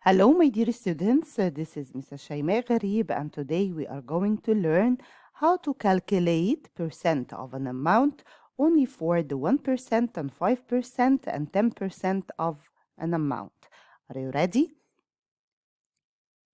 Hello, my dear students. This is Mrs. Shaima Gharib, and today we are going to learn how to calculate percent of an amount only for the 1% and 5% and 10% of an amount. Are you ready?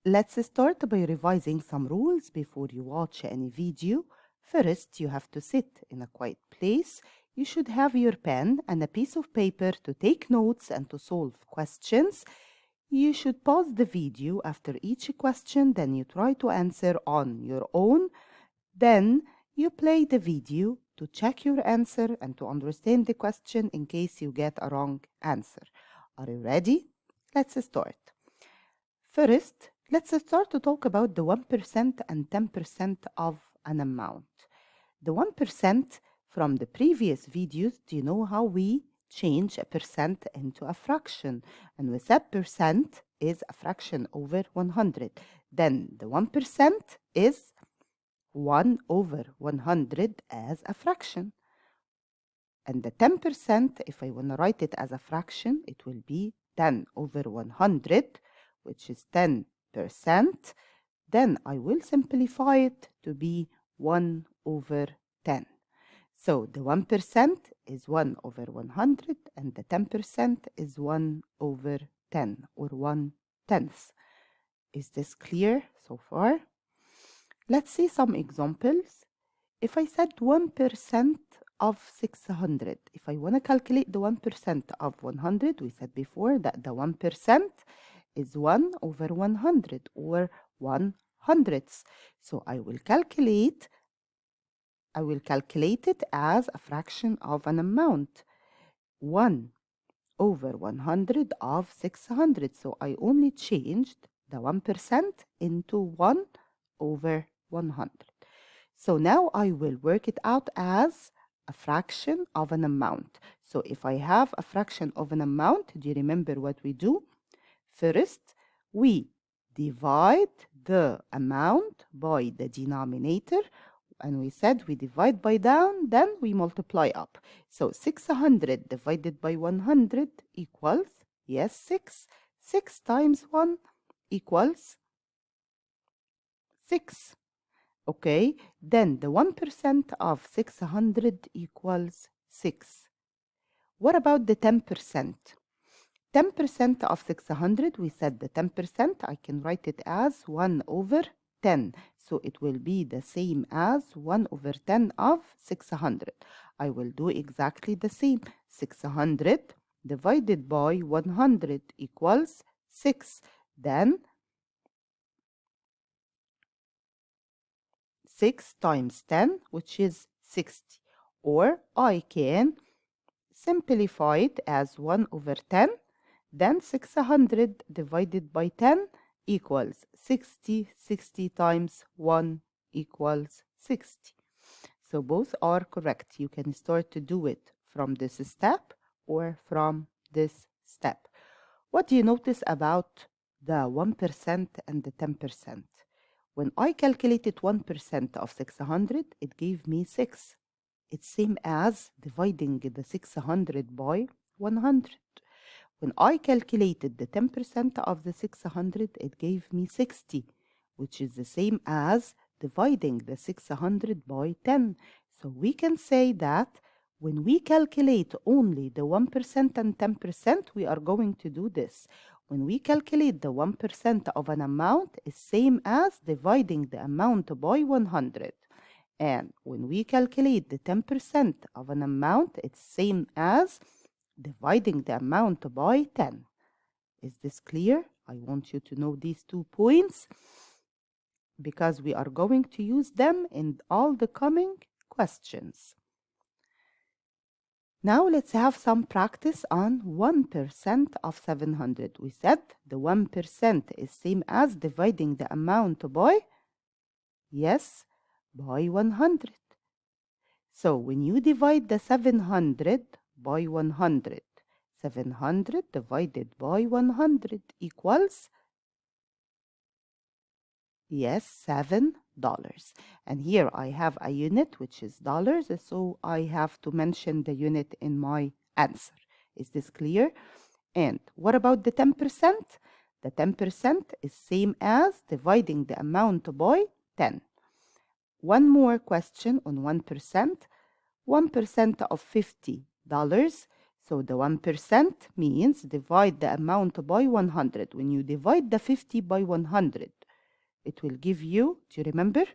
Let's start by revising some rules before you watch any video. First, you have to sit in a quiet place. You should have your pen and a piece of paper to take notes and to solve questions. You should pause the video after each question, then you try to answer on your own. Then you play the video to check your answer and to understand the question in case you get a wrong answer. Are you ready? Let's start. First, let's start to talk about the 1% and 10% of an amount. The 1% from the previous videos, do you know how we change a percent into a fraction? And we said percent is a fraction over 100. Then the 1% is 1 over 100 as a fraction. And the 10%, if I want to write it as a fraction, it will be 10 over 100, which is 10%. Then I will simplify it to be 1 over 10. So the 1% is 1 over 100 and the 10% is 1 over 10 or 1/10. Is this clear so far? Let's see some examples. If I said 1% of 600, if I want to calculate the 1% of 100, we said before that the 1% is 1 over 100 or 1/100. So I will calculate it as a fraction of an amount. 1 over 100 of 600. So I only changed the 1% into 1 over 100. So now I will work it out as a fraction of an amount. So if I have a fraction of an amount, do you remember what we do? First, we divide the amount by the denominator, and we said we divide by down, then we multiply up. So 600 divided by 100 equals, yes, 6. 6 times 1 equals 6. Okay, then the 1% of 600 equals 6. What about the 10%? 10% of 600, we said the 10%, I can write it as 1 over 10. So it will be the same as 1 over 10 of 600. I will do exactly the same. 600 divided by 100 equals 6. Then 6 times 10, which is 60. Or I can simplify it as 1 over 10. Then 600 divided by 10 equals 60. 60 times 1 equals 60. So both are correct. You can start to do it from this step or from this step. What do you notice about the 1% and the 10%? When I calculated 1% of 600, it gave me 6. It's same as dividing the 600 by 100. When I calculated the 10% of the 600, it gave me 60, which is the same as dividing the 600 by 10. So we can say that when we calculate only the 1% and 10%, we are going to do this. When we calculate the 1% of an amount, is same as dividing the amount by 100. And when we calculate the 10% of an amount, it's same as dividing the amount by 10. Is this clear? I want you to know these 2 points because we are going to use them in all the coming questions. Now let's have some practice on 1% of 700. We said the 1% is same as dividing the amount by, yes, by 100. So when you divide the 700 by 100, 700 divided by 100 equals, yes, $7. And here I have a unit which is dollars, so I have to mention the unit in my answer. Is this clear? And what about the 10%? the 10% is same as dividing the amount by 10. One more question on 1%. 1% of $50. So the 1% means divide the amount by 100. When you divide the 50 by 100, it will give you, do you remember?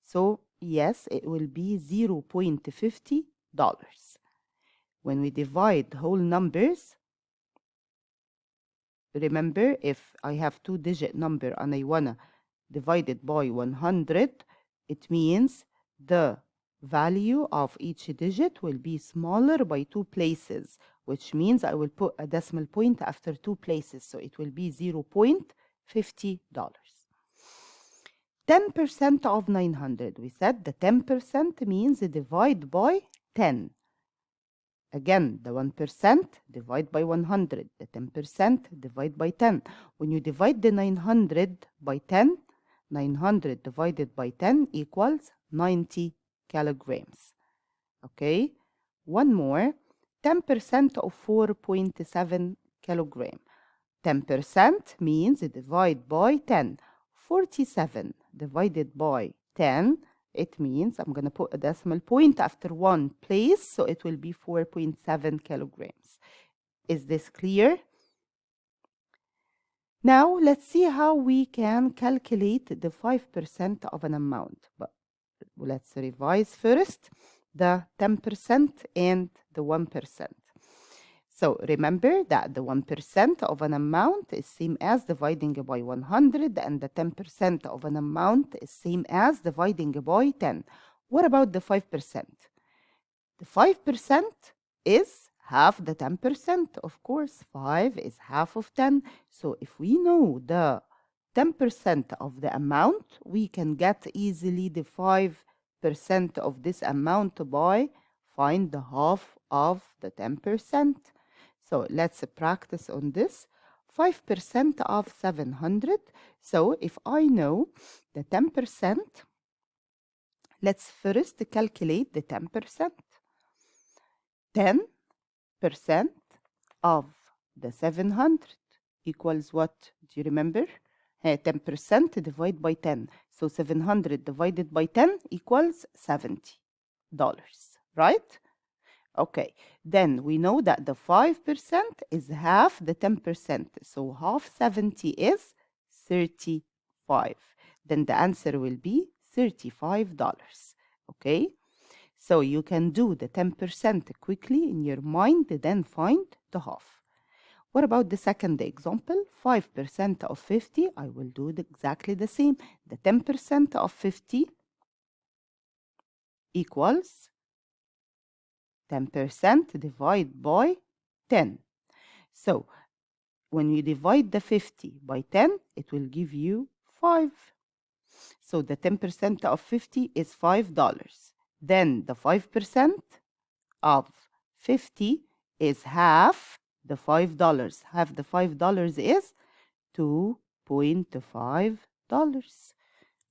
So yes, it will be $0.50. When we divide whole numbers, remember, if I have two-digit number and I wanna divide it by 100, it means the value of each digit will be smaller by 2 places, which means I will put a decimal point after 2 places, so it will be $0.50. 10% of 900. We said the 10% means divide by 10. Again, the 1% divide by 100. The 10% divide by 10. When you divide the 900 by 10, 900 divided by 10 equals 90 kilograms. Okay, one more. 10% of 4.7 kilogram. 10% means divide by 10. 47 divided by 10, it means I'm going to put a decimal point after one place, so it will be 4.7 kilograms. Is this clear? Now let's see how we can calculate the 5% of an amount. But let's revise first the 10% and the 1%. So remember that the 1% of an amount is same as dividing by 100, and the 10% of an amount is same as dividing by 10. What about the 5%? The 5% is half the 10%. Of course, 5 is half of 10. So if we know the 10% of the amount, we can get easily the 5% of this amount by find the half of the 10%. So let's practice on this. 5% of 700. So if I know the 10%, let's first calculate the 10%. 10% of the 700 equals what? Do you remember? 10% divided by 10. So 700 divided by 10 equals $70, right? Okay, then we know that the 5% is half the 10%. So half 70 is 35. Then the answer will be $35. Okay, so you can do the 10% quickly in your mind, then find the half. What about the second example? 5% of 50, I will do exactly the same. The 10% of 50 equals 10% divided by 10. So when you divide the 50 by 10, it will give you 5. So the 10% of 50 is $5. Then the 5% of 50 is half the $5. Half the $5 is $2.5.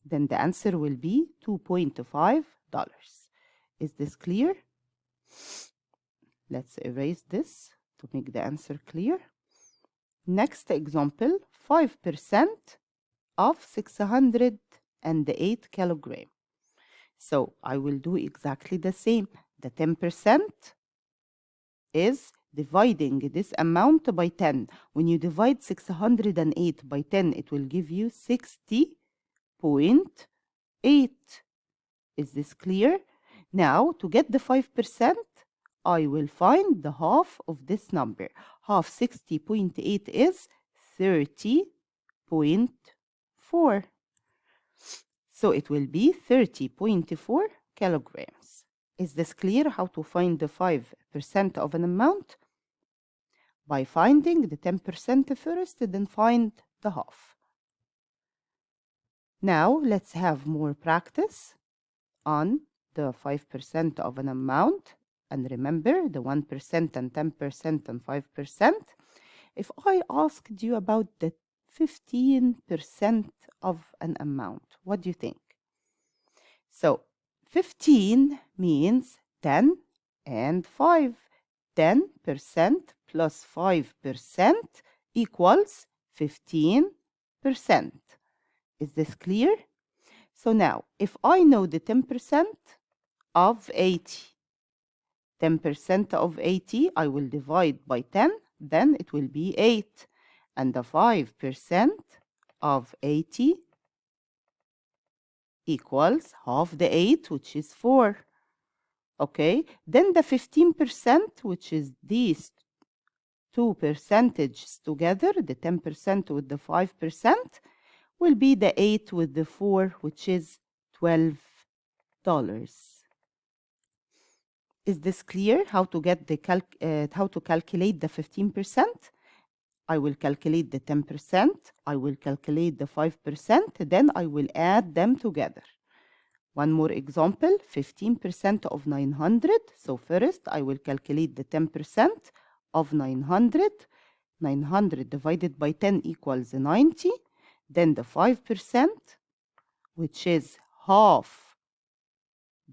Then the answer will be $2.5. Is this clear? Let's erase this to make the answer clear. Next example, 5% of 608 kilogram. So I will do exactly the same. The 10% is dividing this amount by 10. When you divide 608 by 10, it will give you 60.8. Is this clear? Now, to get the 5%, I will find the half of this number. Half 60.8 is 30.4. So it will be 30.4 kilograms. Is this clear how to find the 5% of an amount? By finding the 10% first, then find the half. Now, let's have more practice on the 5% of an amount. And remember the 1% and 10% and 5%. If I asked you about the 15% of an amount, what do you think? So 15 means 10 and 5. 10% plus 5% equals 15%. Is this clear? So now, if I know the 10% of 80, 10% of 80, I will divide by 10, then it will be 8. And the 5% of 80 equals half the 8, which is 4. Okay, then the 15%, which is these two percentages together, the 10% with the 5%, will be the 8 with the 4, which is $12. Is this clear how to get the how to calculate the 15%? I will calculate the 10%, I will calculate the 5%, then I will add them together. One more example, 15% of 900. So first I will calculate the 10% of 900. 900 divided by 10 equals 90. Then the 5%, which is half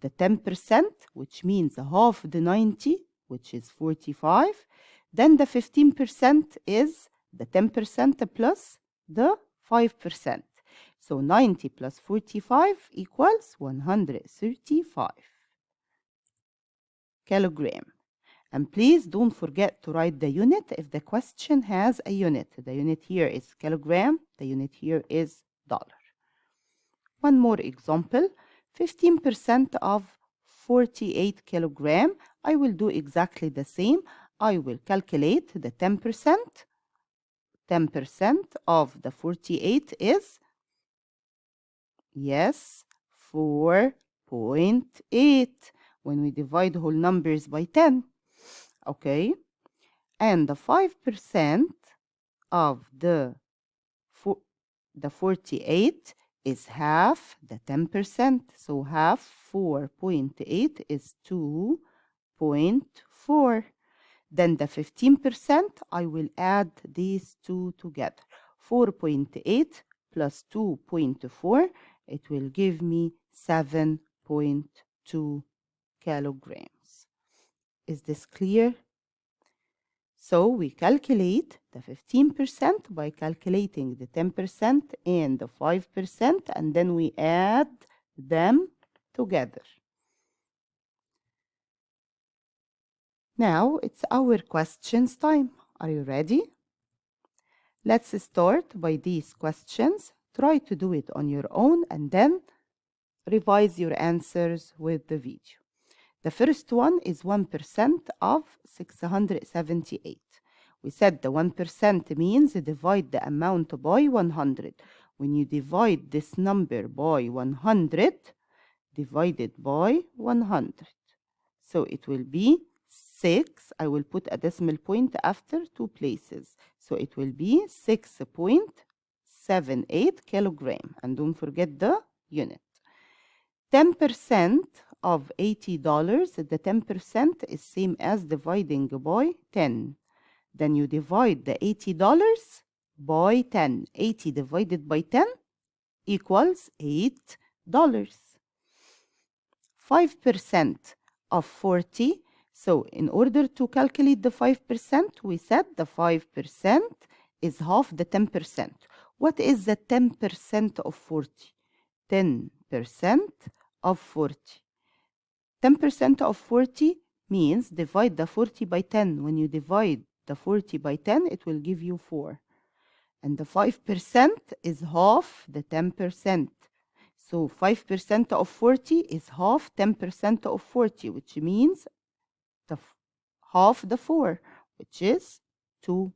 the 10%, which means half the 90, which is 45. Then the 15% is the 10% plus the 5%. So 90 plus 45 equals 135 kilogram. And please don't forget to write the unit if the question has a unit. The unit here is kilogram, the unit here is dollar. One more example, 15% of 48 kilogram. I will do exactly the same. I will calculate the 10%. 10% of the 48 is, yes, 4.8 when we divide whole numbers by 10. Okay, and the 5% of the 48 is half the 10%. So half 4.8 is 2.4. Then the 15%, I will add these two together. 4.8 plus 2.4, it will give me 7.2 kilograms. Is this clear? So we calculate the 15% by calculating the 10% and the 5%, and then we add them together. Now it's our questions time. Are you ready? Let's start by these questions. Try to do it on your own and then revise your answers with the video. The first one is 1% of 678. We said the 1% means divide the amount by 100. When you divide this number by 100, divided by 100. So it will be 6. I will put a decimal point after two places. So it will be 6.78 kilogram. And don't forget the unit. 10% of $80, the 10% is same as dividing by 10. Then you divide the $80 by 10. 80 divided by 10 equals $8. 5% of 40. So in order to calculate the 5%, we said the 5% is half the 10%. What is the 10% of 40? 10% of 40. 10% of 40 means divide the 40 by 10. When you divide the 40 by 10, it will give you 4. And the 5% is half the 10%. So 5% of 40 is half 10% of 40, which means half the 4, which is $2.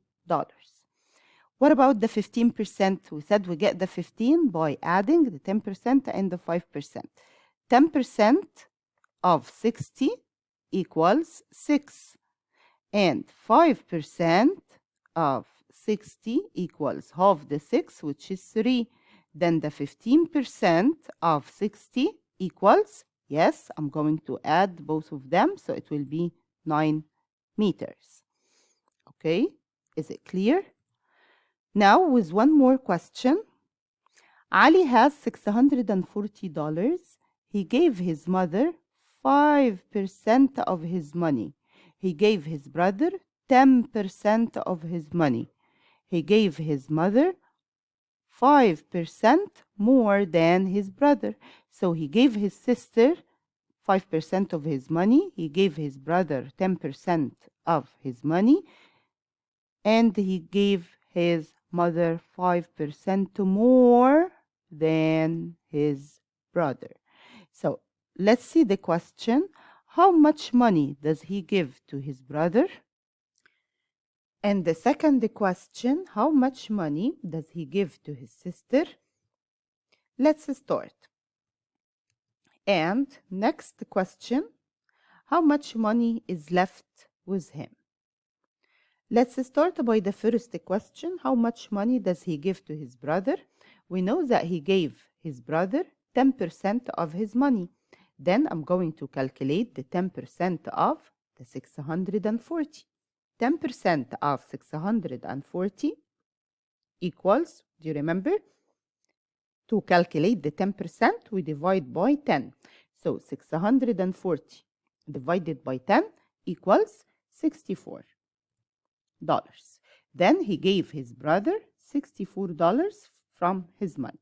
What about the 15%? We said we get the 15 by adding the 10% and the 5%. 10% of 60 equals 6. And 5% of 60 equals half the 6, which is 3. Then the 15% of 60 equals, yes, I'm going to add both of them, so it will be 9 meters. Okay, is it clear? Now with one more question. Ali has $640. He gave his mother 5% of his money. He gave his brother 10% of his money. he gave his mother 5% more than his brother. So he gave his sister 5% of his money, he gave his brother 10% of his money, and he gave his mother 5% more than his brother. So let's see the question. How much money does he give to his brother? And the second question, how much money does he give to his sister? Let's start. And next question, how much money is left with him? Let's start by the first question. How much money does he give to his brother? We know that he gave his brother 10% of his money. Then I'm going to calculate the 10% of the 640. 10% of 640 equals, do you remember? To calculate the 10%, we divide by 10. So 640 divided by 10 equals $64. Then he gave his brother $64 from his money.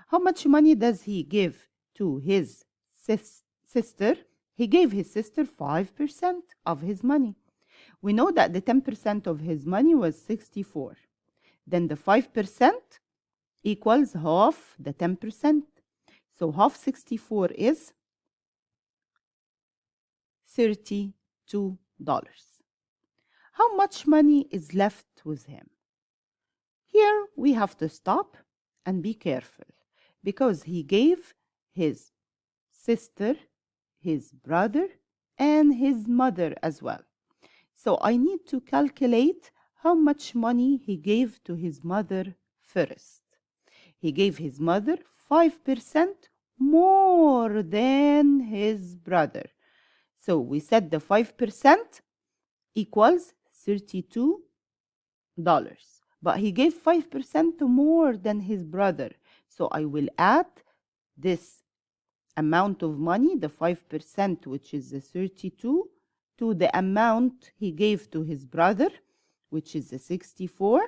How much money does he give to his sister? He gave his sister 5% of his money. We know that the 10% of his money was 64. Then the 5% equals half the 10%. So half 64 is $32. How much money is left with him? Here we have to stop and be careful because he gave his sister, his brother, and his mother as well. So I need to calculate how much money he gave to his mother first. He gave his mother 5% more than his brother. So we said the 5% equals $32. But he gave 5% more than his brother. So I will add this amount of money, the 5%, which is the 32, to the amount he gave to his brother, which is the 64.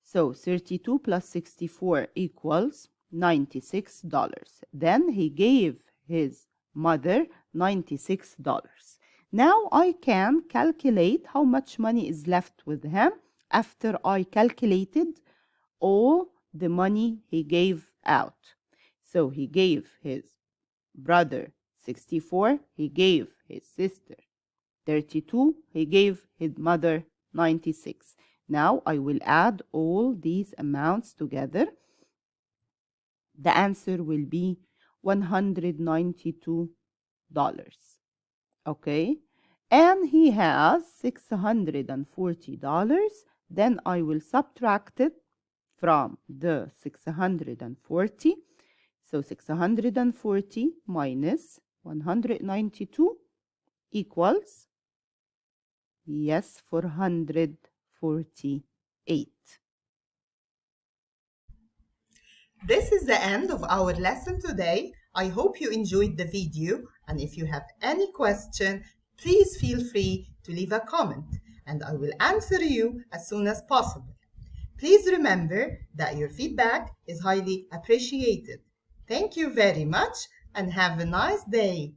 So 32 plus 64 equals $96. Then he gave his mother $96. Now I can calculate how much money is left with him after I calculated all the money he gave out. So he gave his brother 64, he gave his sister 32, he gave his mother 96. Now I will add all these amounts together. The answer will be $192. Okay? And he has $640. Then I will subtract it from the 640. So 640 minus 192 equals, yes, 448. This is the end of our lesson today. I hope you enjoyed the video, and if you have any question, please feel free to leave a comment and I will answer you as soon as possible. Please remember that your feedback is highly appreciated. Thank you very much and have a nice day.